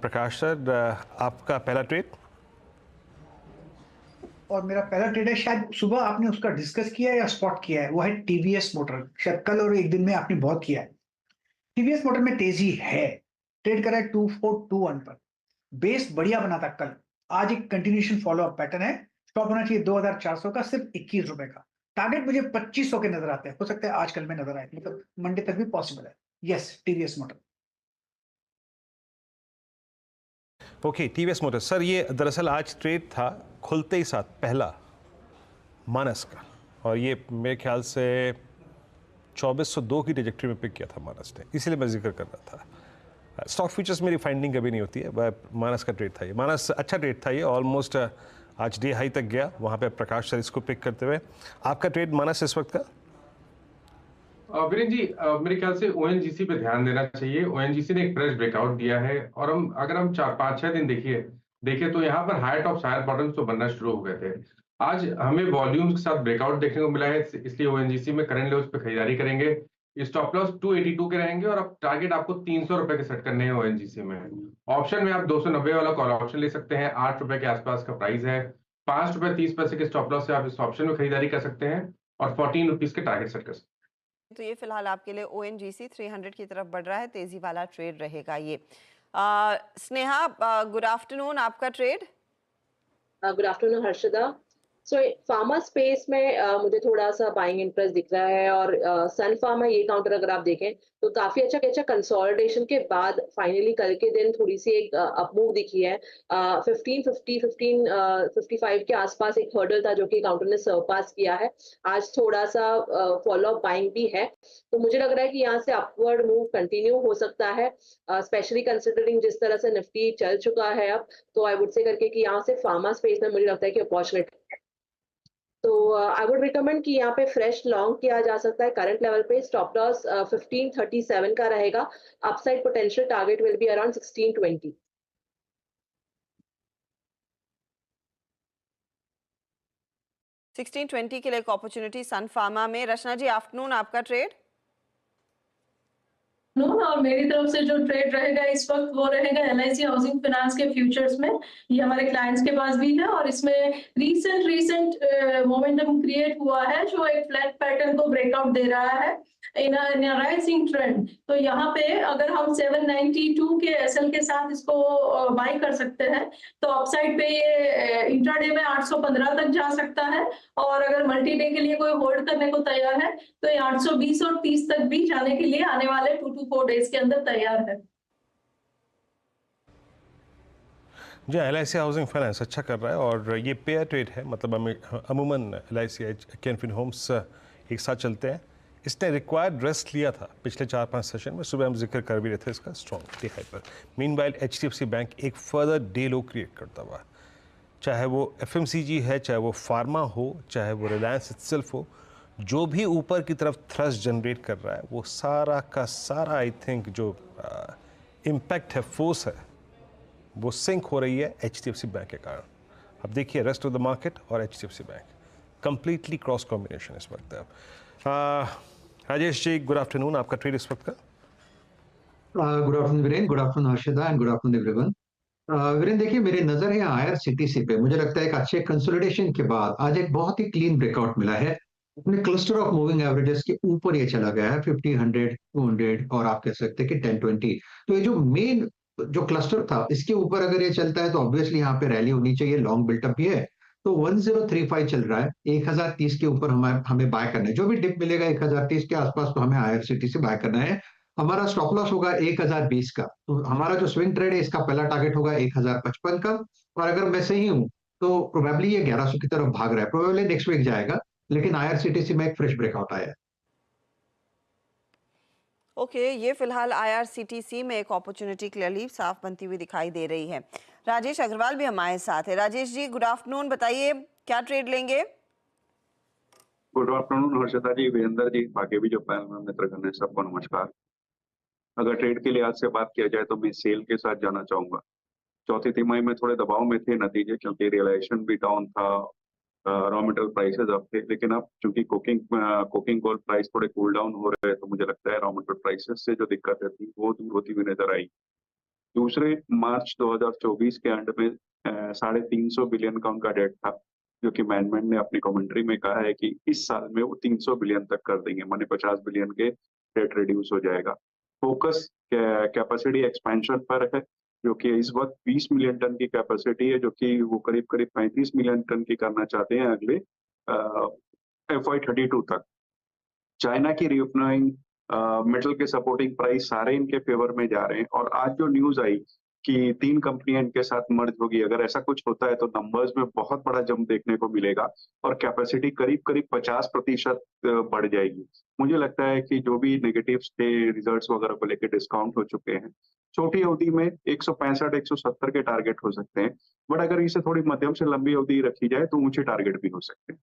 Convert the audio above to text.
प्रकाश sir, आपका पहला trade? और मेरा पहला ट्रेड है, शायद सुबह आपने उसका डिस्कस किया है या स्पॉट किया है, वो है टीवीएस मोटर। शायद कल और एक दिन में आपने बहुत किया है। टीवीएस मोटर में तेजी है, ट्रेड करा है 2421 पर। बेस बढ़िया बना था कल, आज एक कंटिन्यूएशन फॉलो अप पैटर्न है। स्टॉप होना चाहिए 2400 का, सिर्फ 21 रुपए का। टारगेट मुझे 2500 के नजर आते हैं, हो सकता है आज कल में नजर आए, मतलब मंडे तक भी पॉसिबल है। Yes, TVS motor. Okay, TVS motor sir, ये दरअसल आज ट्रेड था खुलते ही साथ पहला मानस का, और ये मेरे ख्याल से 2402 की ट्रेजेक्टरी में पिक किया था मानस ने, इसीलिए मैं जिक्र कर रहा था। स्टॉक फ्यूचर्स मेरी फाइंडिंग कभी नहीं होती है, वह मानस का ट्रेड था ये। मानस अच्छा ट्रेड था ये, ऑलमोस्ट आज डे हाई तक गया, वहाँ पे प्रकाश सर इसको पिक करते हुए। आपका ट्रेड मानस इस वक्त का? वीरेंद्र जी, मेरे ख्याल से ओएनजीसी पे ध्यान देना चाहिए। ओएनजीसी ने एक फ्रेश ब्रेकआउट दिया है, और अगर हम 4-5-6 दिन देखे तो यहाँ पर हायर टॉप हायर बॉटम्स तो बनना शुरू हो गए थे। आज हमें वॉल्यूम्स के साथ ब्रेकआउट देखने को मिला है, इसलिए ओएनजीसी में करंट लेवल्स पे खरीदारी करेंगे। स्टॉप लॉस 282 के रहेंगे, और अब टारगेट आपको 300 रुपए के सेट करने हैं ओएनजीसी में। ऑप्शन में आप 290 वाला कॉल ऑप्शन ले सकते हैं, 8 रुपए के आसपास का प्राइस है। 5 रुपए 30 पैसे के स्टॉप लॉस से आप इस ऑप्शन में खरीदारी कर सकते हैं, और 14 रुपीज के टारगेट सेट कर सकते हैं। तो ये फिलहाल आपके लिए ओएनजीसी 300 की तरफ बढ़ रहा है, तेजी वाला ट्रेड रहेगा ये। स्नेहा, गुड आफ्टरनून, आपका trade? Good afternoon Harshada. So pharma space में मुझे थोड़ा सा बाइंग इंटरेस्ट दिख रहा है, और सन फार्मा ये काउंटर अगर आप देखें तो काफी अच्छा कंसोलिडेशन के बाद फाइनली कल के दिन थोड़ी सी एक अप मूव दिखी है। 1555 के आसपास एक हर्डल था जो कि काउंटर ने सरपास किया है। आज थोड़ा सा फॉलो अप बाइंग भी है, तो मुझे लग रहा है कि यहाँ से अपवर्ड मूव कंटिन्यू हो सकता है, स्पेशली कंसिडरिंग जिस तरह से निफ्टी चल चुका है अब। तो आई वुड से करके कि यहाँ से फार्मा स्पेस में मुझे लगता है कि अपॉर्चुनिटी, तो आई वुड रिकमेंड कि यहाँ पे फ्रेश लॉन्ग किया जा सकता है करंट लेवल पे। स्टॉप लॉस 1537 का रहेगा। Upside potential target will be around 1620। 1620 के लिए एक अपॉर्चुनिटी सन फार्मा में। रचना जी, आफ्टरनून, आपका ट्रेड? और मेरी तरफ से जो ट्रेड रहेगा इस वक्त वो रहेगा एलआईसी हाउसिंग फाइनेंस के फ्यूचर्स में। ये हमारे क्लाइंट्स के पास भी है, और इसमें रीसेंट मोमेंटम क्रिएट हुआ है जो एक फ्लैट पैटर्न को ब्रेकआउट दे रहा है इन राइजिंग ट्रेंड। तो यहाँ पे अगर हम 792 के एसएल के साथ इसको बाय कर सकते हैं, तो अपसाइड पे ये इंट्राडे में 815 तक जा सकता है, और अगर मल्टी डे के लिए कोई होल्ड करने को तैयार है तो ये 820 और 30 तक भी जाने के लिए आने वाले 2 to 4 डेज के अंदर तैयार है। जी, एलआईसी हाउसिंग फाइनेंस अच्छा कर रहा है, और ये पेयर ट्रेड है, मतलब अमूमन एलआईसी कैनफिन होम्स एक साथ चलते हैं। इसने रिक्वायर्ड रेस्ट लिया था पिछले 4-5 सेशन में, सुबह हम जिक्र कर भी रहे थे इसका स्ट्रॉन्ग डे हाई पर। मीनवाइल एचडीएफसी बैंक एक फर्दर डे लो क्रिएट करता हुआ, चाहे वो एफएमसीजी है, चाहे वो फार्मा हो, चाहे वो रिलायंस इटसेल्फ हो, जो भी ऊपर की तरफ थ्रस्ट जनरेट कर रहा है वो सारा का सारा आई थिंक जो इम्पैक्ट है, फोर्स है, वो सिंक हो रही है एचडीएफसी बैंक के कारण। अब देखिए रेस्ट ऑफ द मार्केट और HDFC bank completely cross combination इस वक्त है। राजेश जी, गुड आफ्टरनून, आपका ट्रेड इस वक्त का? Good afternoon Viren, good afternoon Harshada, and good afternoon everyone. Viren देखिए, मेरी नजर है आईआरसीटीसी पे। मुझे लगता है एक अच्छे कंसोलिडेशन के बाद आज एक बहुत ही क्लीन ब्रेकआउट मिला है। अपने क्लस्टर ऑफ मूविंग एवरेजेस के ऊपर ये चला गया है, 50, 100, 200, और आप कह सकते हैं कि 10-20। तो ये जो मेन जो क्लस्टर था इसके ऊपर अगर ये चलता है तो ऑब्वियसली यहाँ पे रैली होनी चाहिए, लॉन्ग बिल्टअप भी है। तो 1035 चल रहा है, 1030 के ऊपर हमें बाय करना है। जो भी डिप मिलेगा 1030 के आसपास तो हमें आईआरसीटीसी बाय करना है। हमारा स्टॉप लॉस होगा 1020 का। तो हमारा जो स्विंग ट्रेड है इसका पहला टारगेट होगा 1055 का, और अगर मैं सही हूं तो प्रोबेबली ये 1100 की तरफ भाग रहा है, प्रोबेबली नेक्स्ट वीक जाएगा, लेकिन आईआरसीटीसी में एक फ्रेश ब्रेकआउट आया है। ओके, ये फिलहाल आईआरसीटीसी में एक अपॉर्चुनिटी क्लियरली साफ बनती हुई दिखाई दे रही है। राजेश अग्रवाल भी हमारे साथ है। राजेश जी, गुड आफ्टरनून, बताइए क्या ट्रेड लेंगे? गुड आफ्टरनून हर्षदा जी, वीरेंद्र जी, बाकी भी जो पैनल में मित्रगण है सबको नमस्कार। अगर ट्रेड के लिहाज से बात किया जाए तो मैं सेल के साथ जाना चाहूंगा। चौथी तिमाही में थोड़े दबाव में थे नतीजे, क्योंकि रियलाइजेशन भी डाउन था, रॉ मटेरियल प्राइसेस अप थे, लेकिन अब चूंकि कोकिंग कोल प्राइस थोड़े कूल डाउन हो रहे हैं, तो मुझे लगता है रॉ मटेरियल प्राइसेस से जो दिक्कतें थी वो दूर होती हुई नजर आई। दूसरे मार्च 2024 के एंड में 350 बिलियन का उनका डेट था, जो कि मैनेजमेंट ने अपनी कमेंट्री में कहा है कि इस साल में वो 300 बिलियन तक कर देंगे, माने 50 बिलियन के डेट रिड्यूस हो जाएगा। फोकस कैपेसिटी एक्सपेंशन पर है, जो कि इस वक्त 20 मिलियन टन की कैपेसिटी है, जो कि वो करीब 35 मिलियन टन की करना चाहते हैं अगले FY32 तक। चाइना की रीओपनिंग, मेटल के सपोर्टिंग प्राइस सारे इनके फेवर में जा रहे हैं। और आज जो न्यूज आई कि 3 कंपनियां इनके साथ मर्ज होगी, अगर ऐसा कुछ होता है तो नंबर्स में बहुत बड़ा जंप देखने को मिलेगा और कैपेसिटी करीब 50% बढ़ जाएगी। मुझे लगता है कि जो भी नेगेटिव्स थे रिजल्ट्स वगैरह को लेकर डिस्काउंट हो चुके हैं। छोटी अवधि में 165-170 के टारगेट हो सकते हैं, बट अगर इसे थोड़ी मध्यम से लंबी अवधि रखी जाए तो ऊंचे टारगेट भी हो सकते हैं।